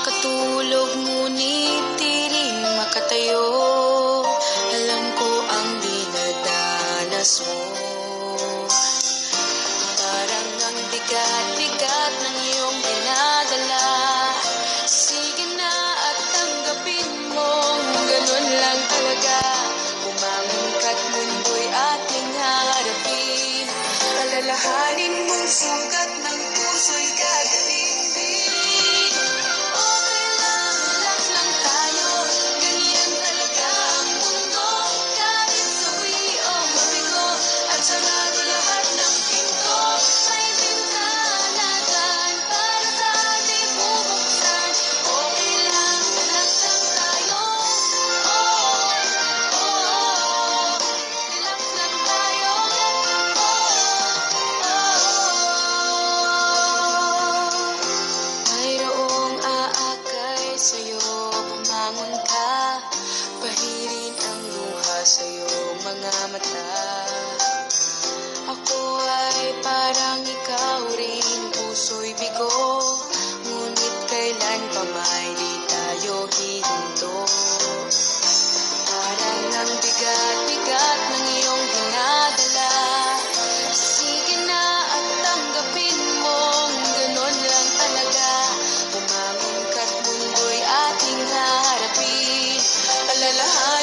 makatulog ngunit di rin makatayo. Alam ko ang dinadanas mo. Parang ang bigat-bigat ng iyong dinadala. Sige na at tanggapin mo, ganun lang talaga. Bumangon ka't mundo'y ating harapin. Alalahanin mong sugat ng puso'y gagaling din. Okay lang, relax lang tayo. Ganyan talaga ang mundo. Kahit sawi o mabigo at sarado lahat ng pinto, may bintana dyan para sa ating bubuksan. Okay lang, relax lang tayo. Relax lang tayo. Mayroong aakay sa'yo, bumangon ka. Pahirin ang luha sa'yo, mga mata. Ako ay parang ikaw rin, puso'y bigo. Ngunit kailan pa may di tayo hihinto. Parang ang bigat-bigat ng iyong dinadala. Sige na at tanggapin mo, ganon lang talaga. Bumangon ka't mundo'y ating harapin. Alalahanin